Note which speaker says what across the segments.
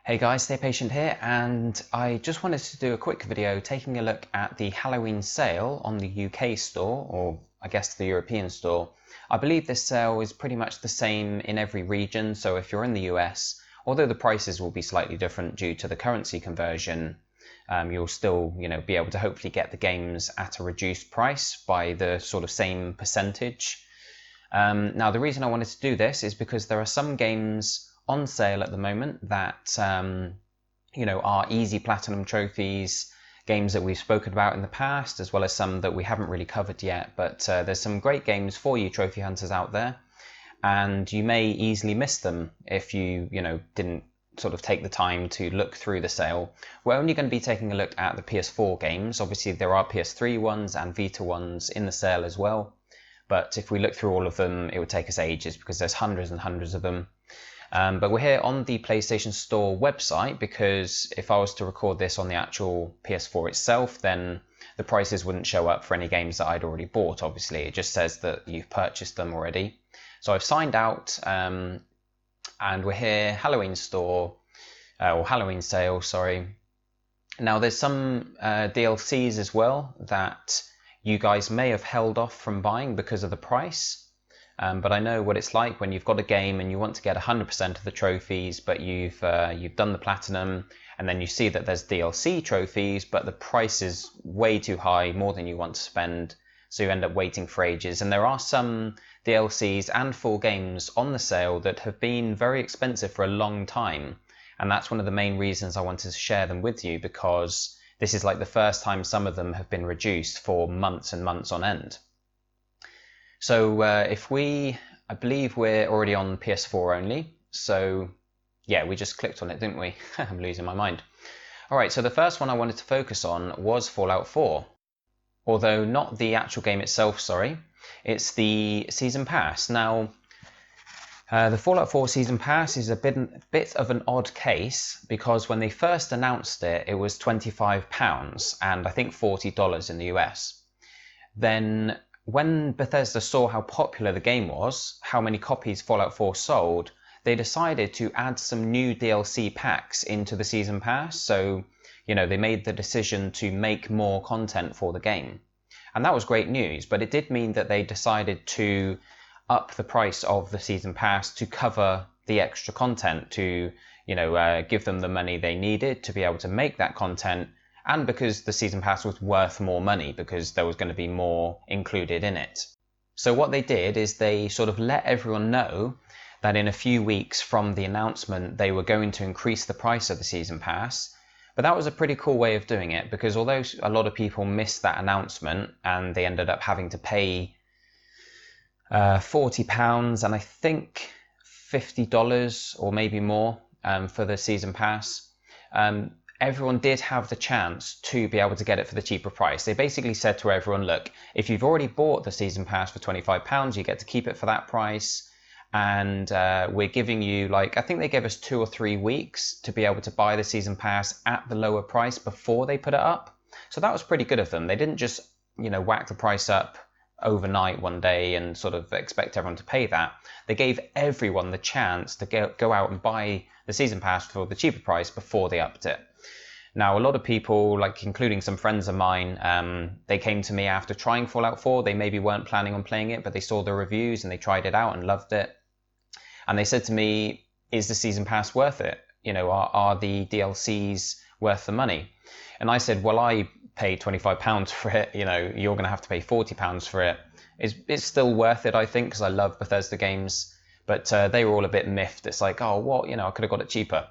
Speaker 1: Hey guys, Stay Patient here, and I just wanted to do a quick video taking a look at the Halloween sale on the UK store, or I guess the European store. I believe this sale is pretty much the same in every region, so if you're in the US, although the prices will be slightly different due to the currency conversion, you'll still, be able to hopefully get the games at a reduced price by the sort of same percentage. Now, the reason I wanted to do this is because there are some games on sale at the moment that are easy platinum trophies, games that we've spoken about in the past, as well as some that we haven't really covered yet. But there's some great games for you trophy hunters out there, and you may easily miss them if you didn't sort of take the time to look through the sale. We're only going to be taking a look at the PS4 games. Obviously there are PS3 ones and Vita ones in the sale as well, but if we look through all of them it would take us ages because there's hundreds and hundreds of them. But we're here on the PlayStation Store website because if I was to record this on the actual PS4 itself, then the prices wouldn't show up for any games that I'd already bought, obviously. It just says that you've purchased them already. So I've signed out, and we're here, Halloween store, or Halloween sale, sorry. Now there's some DLCs as well that you guys may have held off from buying because of the price. But I know what it's like when you've got a game and you want to get 100% of the trophies, but you've done the platinum, and then you see that there's DLC trophies, but the price is way too high, more than you want to spend, so you end up waiting for ages. And there are some DLCs and full games on the sale that have been very expensive for a long time, and that's one of the main reasons I wanted to share them with you, because this is like the first time some of them have been reduced for months and months on end. So I believe we're already on PS4 only. So yeah, we just clicked on it, didn't we? I'm losing my mind. All right, so the first one I wanted to focus on was Fallout 4. Although not the actual game itself, sorry. It's the Season Pass. Now, the Fallout 4 Season Pass is a bit of an odd case, because when they first announced it, it was £25 and I think $40 in the US. Then when Bethesda saw how popular the game was, how many copies Fallout 4 sold, they decided to add some new DLC packs into the Season Pass. So, they made the decision to make more content for the game. And that was great news, but it did mean that they decided to up the price of the Season Pass to cover the extra content, to, give them the money they needed to be able to make that content, and because the Season Pass was worth more money because there was going to be more included in it. So what they did is they sort of let everyone know that in a few weeks from the announcement they were going to increase the price of the Season Pass. But that was a pretty cool way of doing it, because although a lot of people missed that announcement and they ended up having to pay £40 and I think $50 or maybe more for the Season Pass, everyone did have the chance to be able to get it for the cheaper price. They basically said to everyone, look, if you've already bought the Season Pass for £25, you get to keep it for that price. And we're giving you, I think they gave us 2 or 3 weeks to be able to buy the Season Pass at the lower price before they put it up. So that was pretty good of them. They didn't just, whack the price up overnight one day and sort of expect everyone to pay that. They gave everyone the chance to go out and buy the Season Pass for the cheaper price before they upped it. Now, a lot of people, including some friends of mine, they came to me after trying Fallout 4. They maybe weren't planning on playing it, but they saw the reviews and they tried it out and loved it. And they said to me, is the Season Pass worth it? Are the DLCs worth the money? And I said, well, I paid £25 for it. You're going to have to pay £40 for it. It's still worth it, I think, because I love Bethesda games. But they were all a bit miffed. It's like, oh, what? I could have got it cheaper.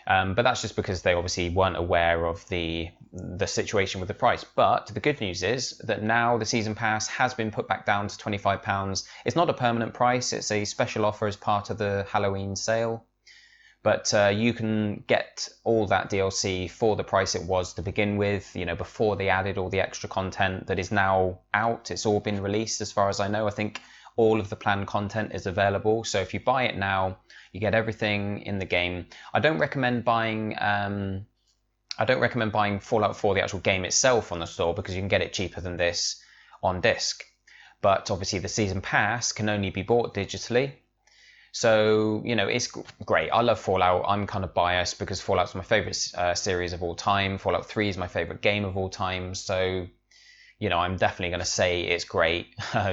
Speaker 1: But that's just because they obviously weren't aware of the situation with the price. But the good news is that now the Season Pass has been put back down to £25. It's not a permanent price. It's a special offer as part of the Halloween sale. But you can get all that DLC for the price it was to begin with, before they added all the extra content that is now out. It's all been released as far as I know. I think all of the planned content is available. So if you buy it now, you get everything in the game. I don't recommend buying Fallout 4, the actual game itself, on the store, because you can get it cheaper than this on disc. But obviously the Season Pass can only be bought digitally. So, you know, it's great. I love Fallout. I'm kind of biased because Fallout's my favorite series of all time. Fallout 3 is my favorite game of all time. So, you know, I'm definitely going to say it's great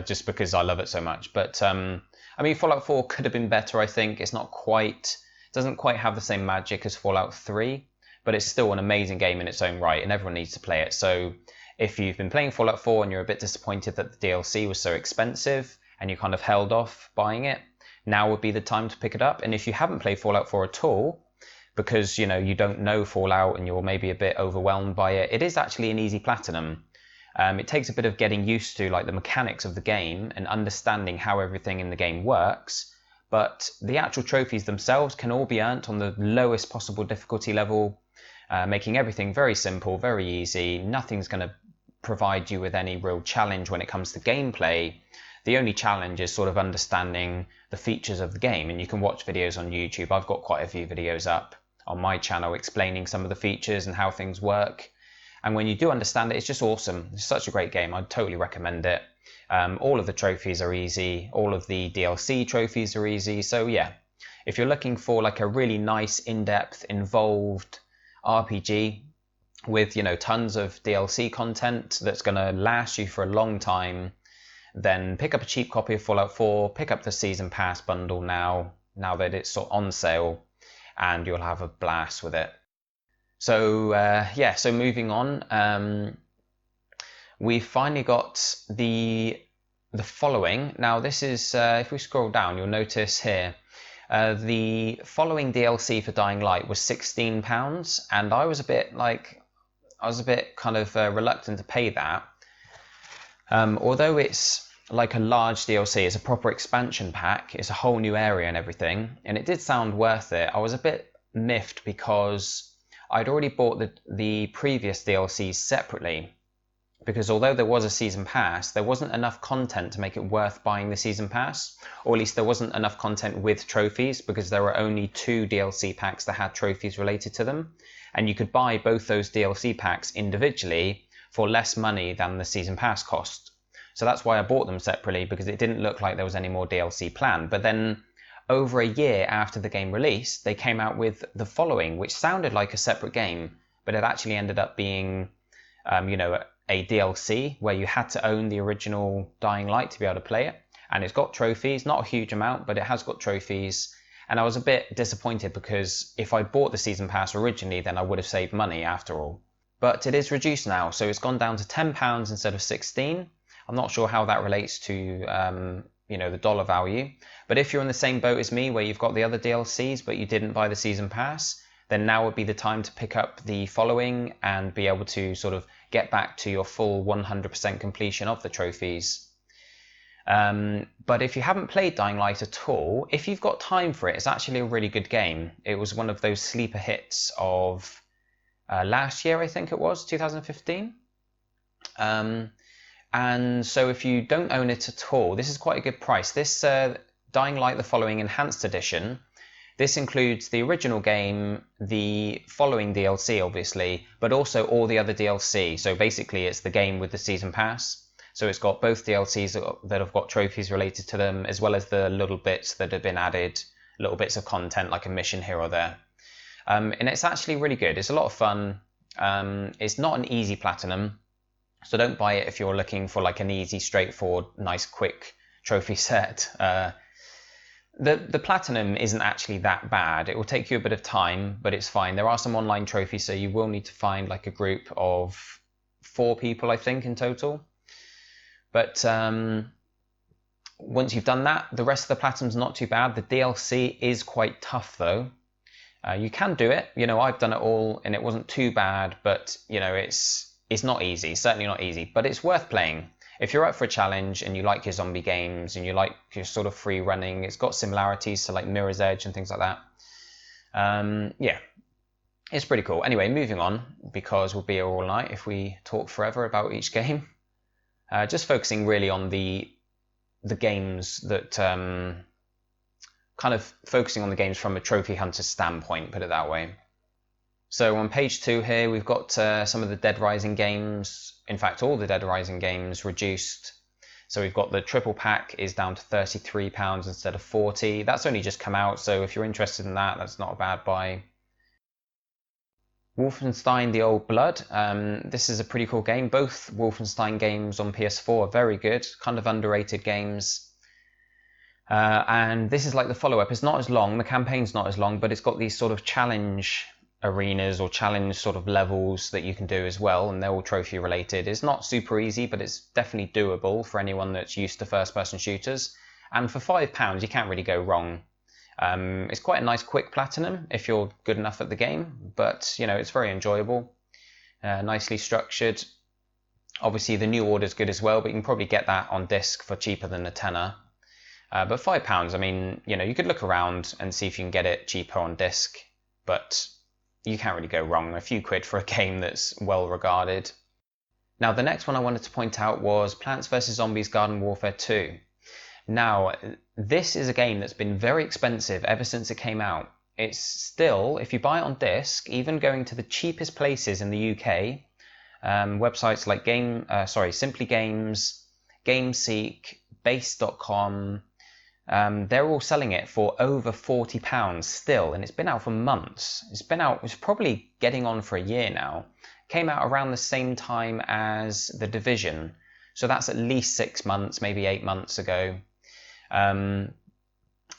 Speaker 1: just because I love it so much. But, I mean, Fallout 4 could have been better, I think. It's not quite, doesn't quite have the same magic as Fallout 3, but it's still an amazing game in its own right, and everyone needs to play it. So if you've been playing Fallout 4 and you're a bit disappointed that the DLC was so expensive and you kind of held off buying it, now would be the time to pick it up. And if you haven't played Fallout 4 at all, because you know you don't know Fallout and you're maybe a bit overwhelmed by it, it is actually an easy platinum. It takes a bit of getting used to like the mechanics of the game and understanding how everything in the game works, but the actual trophies themselves can all be earned on the lowest possible difficulty level, making everything very simple, very easy. Nothing's going to provide you with any real challenge when it comes to gameplay. The only challenge is sort of understanding the features of the game, and you can watch videos on YouTube. I've got quite a few videos up on my channel explaining some of the features and how things work. And when you do understand it, it's just awesome. It's such a great game. I'd totally recommend it. All of the trophies are easy. All of the DLC trophies are easy. So yeah, if you're looking for like a really nice, in-depth, involved RPG with, you know, tons of DLC content that's going to last you for a long time, then pick up a cheap copy of Fallout 4, pick up the Season Pass bundle now that it's sort of on sale, and you'll have a blast with it. So yeah, so moving on, we've finally got the following. Now this is, if we scroll down, you'll notice here, the following DLC for Dying Light was £16, and I was a bit kind of reluctant to pay that. Although it's like a large DLC, it's a proper expansion pack, it's a whole new area and everything, and it did sound worth it. I was a bit miffed because I'd already bought the previous DLCs separately, because although there was a season pass, there wasn't enough content to make it worth buying the season pass, or at least there wasn't enough content with trophies, because there were only 2 DLC packs that had trophies related to them, and you could buy both those DLC packs individually for less money than the season pass cost. So that's why I bought them separately, because it didn't look like there was any more DLC planned. But then over a year after the game released, they came out with the following, which sounded like a separate game, but it actually ended up being, you know, a DLC where you had to own the original Dying Light to be able to play it. And it's got trophies, not a huge amount, but it has got trophies. And I was a bit disappointed because if I bought the season pass originally, then I would have saved money after all. But it is reduced now, so it's gone down to £10 instead of 16. I'm not sure how that relates to you know, the dollar value. But if you're in the same boat as me, where you've got the other DLCs but you didn't buy the season pass, then now would be the time to pick up the following and be able to sort of get back to your full 100% completion of the trophies. But if you haven't played Dying Light at all, if you've got time for it, it's actually a really good game. It was one of those sleeper hits of last year, I think it was, 2015. And so if you don't own it at all, this is quite a good price. This Dying Light the Following Enhanced Edition, this includes the original game, the following DLC obviously, but also all the other DLC. So basically it's the game with the season pass. So it's got both DLCs that have got trophies related to them, as well as the little bits that have been added, little bits of content like a mission here or there. And it's actually really good. It's a lot of fun. It's not an easy platinum, so don't buy it if you're looking for like an easy, straightforward, nice, quick trophy set. The platinum isn't actually that bad. It will take you a bit of time, but it's fine. There are some online trophies, so you will need to find like a group of 4 people, I think, in total. But once you've done that, the rest of the platinum's not too bad. The DLC is quite tough though. You can do it. You know, I've done it all and it wasn't too bad, but you know, it's not easy, certainly not easy, but it's worth playing. If you're up for a challenge and you like your zombie games and you like your sort of free running, it's got similarities to like Mirror's Edge and things like that. Yeah, it's pretty cool. Anyway, moving on, because we'll be here all night if we talk forever about each game. Just focusing really on the games that, kind of focusing on the games from a trophy hunter standpoint, put it that way. So on page 2 here, we've got some of the Dead Rising games, in fact all the Dead Rising games reduced. So we've got the triple pack is down to £33 instead of 40. That's only just come out, so if you're interested in that, that's not a bad buy. Wolfenstein: The Old Blood. This is a pretty cool game. Both Wolfenstein games on PS4 are very good, kind of underrated games. And this is like the follow-up. It's not as long, the campaign's not as long, but it's got these sort of challenge arenas or challenge sort of levels that you can do as well, and they're all trophy related. It's not super easy, but it's definitely doable for anyone that's used to first-person shooters. And for £5, you can't really go wrong. It's quite a nice quick platinum if you're good enough at the game, but you know, it's very enjoyable, nicely structured. Obviously the New Order's good as well, but you can probably get that on disc for cheaper than a tenner. But £5, I mean, you know, you could look around and see if you can get it cheaper on disc, but you can't really go wrong. A few quid for a game that's well regarded. Now the next one I wanted to point out was Plants vs Zombies Garden Warfare 2. Now, this is a game that's been very expensive ever since it came out. It's still, if you buy it on disc, even going to the cheapest places in the UK, websites like Simply Games, GameSeek, Base.com, they're all selling it for over £40 still, and it's been out for months. It's probably getting on for a year now. Came out around the same time as The Division, so that's at least 6 months, maybe 8 months ago. And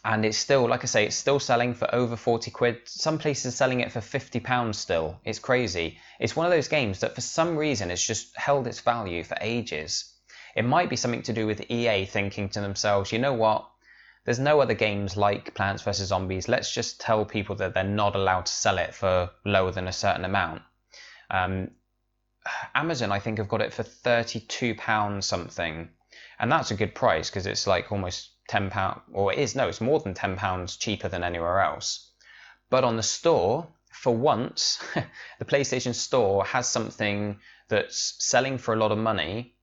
Speaker 1: it's still, like I say, it's still selling for over 40 quid. Some places are selling it for £50 still. It's crazy. It's one of those games that for some reason it's just held its value for ages. It might be something to do with EA thinking to themselves, you know what, there's no other games like Plants vs Zombies, let's just tell people that they're not allowed to sell it for lower than a certain amount. Amazon, I think, have got it for £32 something, and that's a good price because it's like almost £10, or it's more than £10 cheaper than anywhere else. But on the store, for once, the PlayStation Store has something that's selling for a lot of money,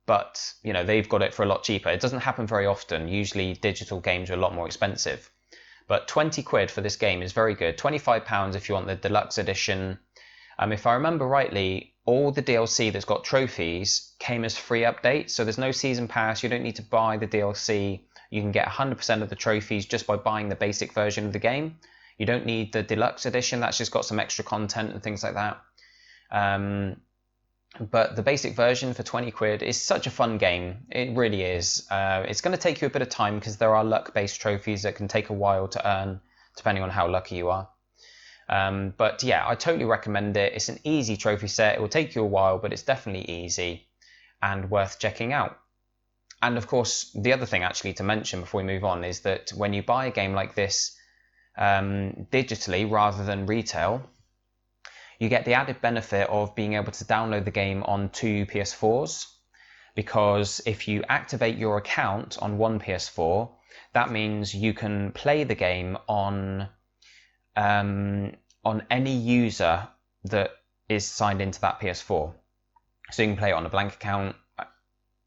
Speaker 1: but you know, they've got it for a lot cheaper. It doesn't happen very often. Usually digital games are a lot more expensive. But 20 quid for this game is very good. £25 if you want the deluxe edition. If I remember rightly, all the DLC that's got trophies came as free updates, so there's no season pass, you don't need to buy the DLC, you can get 100% of the trophies just by buying the basic version of the game. You don't need the deluxe edition, that's just got some extra content and things like that. But the basic version for 20 quid is such a fun game, it really is. It's going to take you a bit of time because there are luck-based trophies that can take a while to earn, depending on how lucky you are. But yeah, I totally recommend it. It's an easy trophy set. It will take you a while, but it's definitely easy and worth checking out. And of course, the other thing actually to mention before we move on is that when you buy a game like this digitally rather than retail, you get the added benefit of being able to download the game on 2 PS4s, because if you activate your account on one PS4, that means you can play the game on any user that is signed into that PS4. So you can play it on a blank account.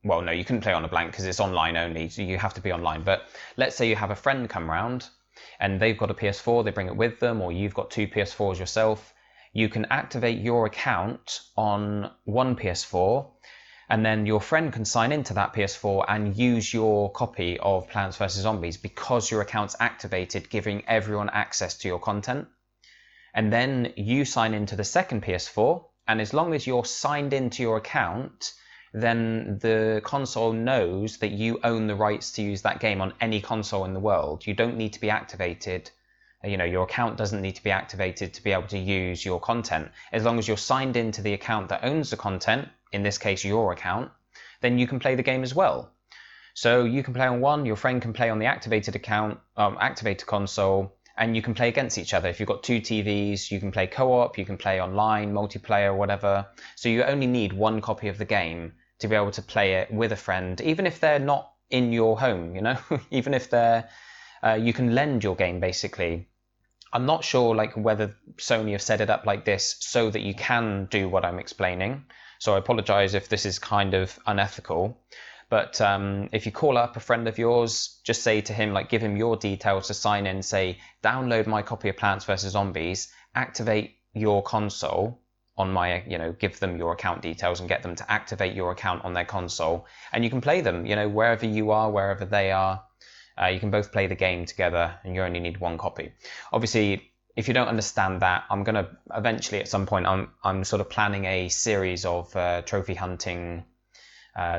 Speaker 1: Well, no, you couldn't play on a blank because it's online only, so you have to be online. But let's say you have a friend come round and they've got a PS4, they bring it with them, or you've got 2 PS4s yourself. You can activate your account on one PS4, and then your friend can sign into that PS4 and use your copy of Plants vs Zombies because your account's activated, giving everyone access to your content. And then you sign into the second PS4, and as long as you're signed into your account, then the console knows that you own the rights to use that game on any console in the world. You don't need to be activated. You know, your account doesn't need to be activated to be able to use your content. As long as you're signed into the account that owns the content, in this case your account, then you can play the game as well. So you can play on one, your friend can play on the activated account, activated console, and you can play against each other. If you've got 2 TVs, you can play co-op, you can play online, multiplayer, whatever. So you only need one copy of the game to be able to play it with a friend, even if they're not in your home, you know, even if they're, you can lend your game basically. I'm not sure like whether Sony have set it up like this so that you can do what I'm explaining. So I apologize if this is kind of unethical. But if you call up a friend of yours, just say to him, like, give him your details to sign in, say, download my copy of Plants vs Zombies, activate your console, on my, give them your account details and get them to activate your account on their console, and you can play them, wherever you are, wherever they are. You can both play the game together, and you only need one copy. Obviously, if you don't understand that, I'm going to eventually at some point, I'm sort of planning a series of trophy hunting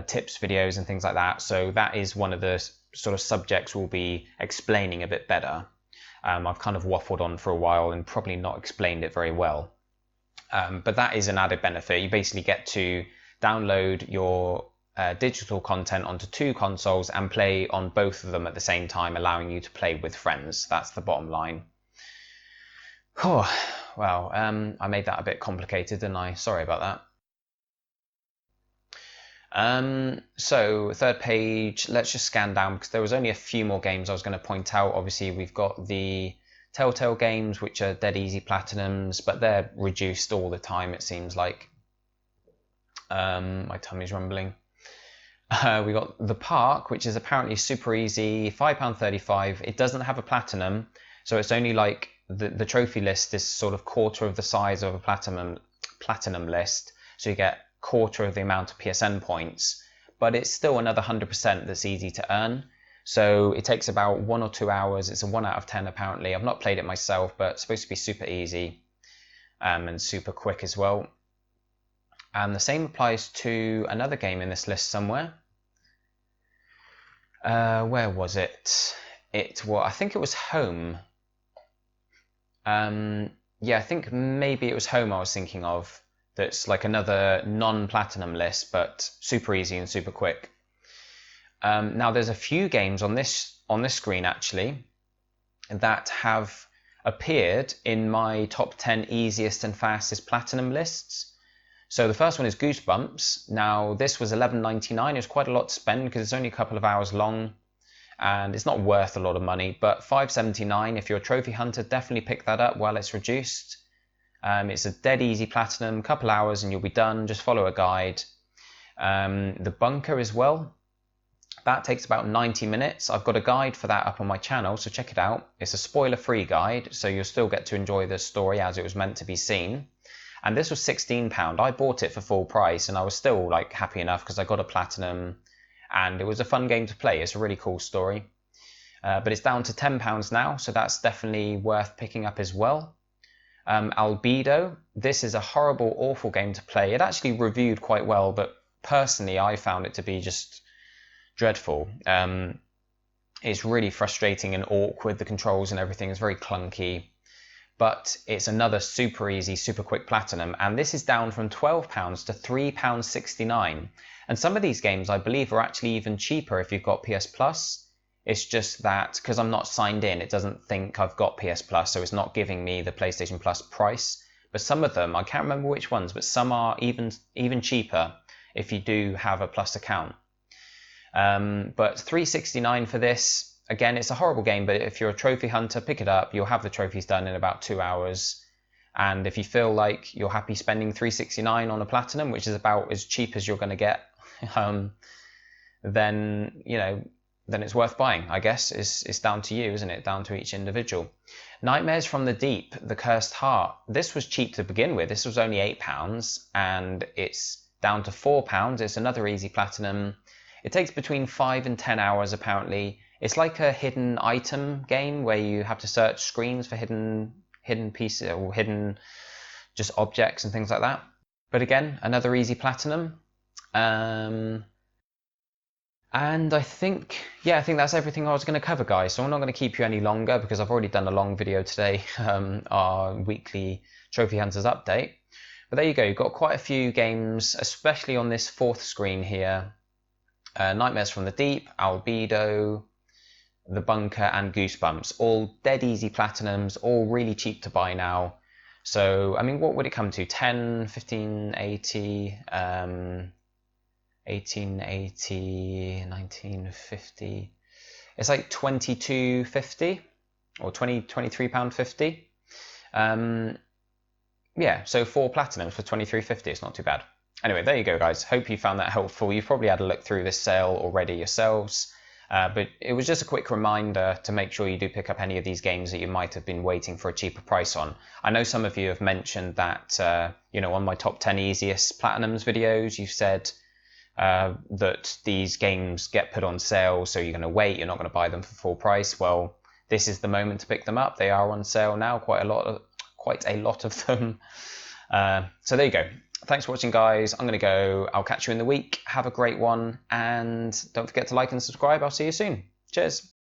Speaker 1: tips videos and things like that. So that is one of the sort of subjects we'll be explaining a bit better. I've kind of waffled on for a while and probably not explained it very well. But that is an added benefit. You basically get to download your digital content onto 2 consoles and play on both of them at the same time, allowing you to play with friends. That's the bottom line. Oh, well, I made that a bit complicated, didn't I? Sorry about that. So third page, let's just scan down because there was only a few more games I was going to point out. Obviously, we've got the Telltale games, which are dead easy platinums, but they're reduced all the time, it seems like. My tummy's rumbling. We got The Park, which is apparently super easy, £5.35. It doesn't have a platinum, so it's only like the trophy list is sort of quarter of the size of a platinum list, so you get quarter of the amount of PSN points, but it's still another 100% that's easy to earn. So it takes about 1 or 2 hours. It's a 1 out of 10 apparently. I've not played it myself, but it's supposed to be super easy and super quick as well. And the same applies to another game in this list somewhere. Where was it? I think it was Home. Yeah, I think maybe it was Home I was thinking of. That's like another non-platinum list, but super easy and super quick. Now there's a few games on this screen actually that have appeared in my top 10 easiest and fastest platinum lists. So the first one is Goosebumps. Now this was $11.99. It was quite a lot to spend because it's only a couple of hours long and it's not worth a lot of money, but $5.79 if you're a trophy hunter, definitely pick that up while it's reduced. It's a dead easy platinum, couple hours and you'll be done. Just follow a guide. The Bunker as well. That takes about 90 minutes. I've got a guide for that up on my channel, so check it out. It's a spoiler-free guide, so you'll still get to enjoy the story as it was meant to be seen. And this was £16. I bought it for full price, and I was still like happy enough because I got a platinum, and it was a fun game to play. It's a really cool story. But it's down to £10 now, so that's definitely worth picking up as well. Albedo. This is a horrible, awful game to play. It actually reviewed quite well, but personally I found it to be just dreadful. It's really frustrating and awkward. The controls and everything is very clunky, but it's another super easy, super quick platinum, and this is down from £12 to £3.69. And some of these games I believe are actually even cheaper if you've got PS Plus. It's just that because I'm not signed in, it doesn't think I've got PS Plus, so it's not giving me the PlayStation Plus price. But some of them, I can't remember which ones, but some are even cheaper if you do have a Plus account. But $3.69 for this. Again, it's a horrible game, but if you're a trophy hunter, pick it up. You'll have the trophies done in about 2 hours. And if you feel like you're happy spending $3.69 on a platinum, which is about as cheap as you're going to get, then it's worth buying, I guess. It's down to you, isn't it? Down to each individual. Nightmares from the Deep, The Cursed Heart. This was cheap to begin with. This was only £8, and it's down to £4. It's another easy platinum. It takes between 5 and 10 hours, apparently. It's like a hidden item game where you have to search screens for hidden pieces or hidden just objects and things like that. But again, another easy platinum. And I think that's everything I was going to cover, guys. So I'm not going to keep you any longer because I've already done a long video today, our weekly Trophy Hunters update. But there you go. You've got quite a few games, especially on this fourth screen here. Nightmares from the Deep, Albedo, The Bunker, and Goosebumps. All dead easy platinums, all really cheap to buy now. So, I mean, what would it come to? 10, 15, 80, 1880, 1950. It's like £22.50 or £23.50. Yeah, so 4 platinums for £23.50. It's not too bad. Anyway, there you go, guys. Hope you found that helpful. You've probably had a look through this sale already yourselves. But it was just a quick reminder to make sure you do pick up any of these games that you might have been waiting for a cheaper price on. I know some of you have mentioned that, on my top 10 easiest Platinums videos, you've said that these games get put on sale, so you're going to wait, you're not going to buy them for full price. Well, this is the moment to pick them up. They are on sale now, quite a lot of them. So there you go. Thanks for watching, guys. I'm going to go. I'll catch you in the week. Have a great one, and don't forget to like and subscribe. I'll see you soon. Cheers.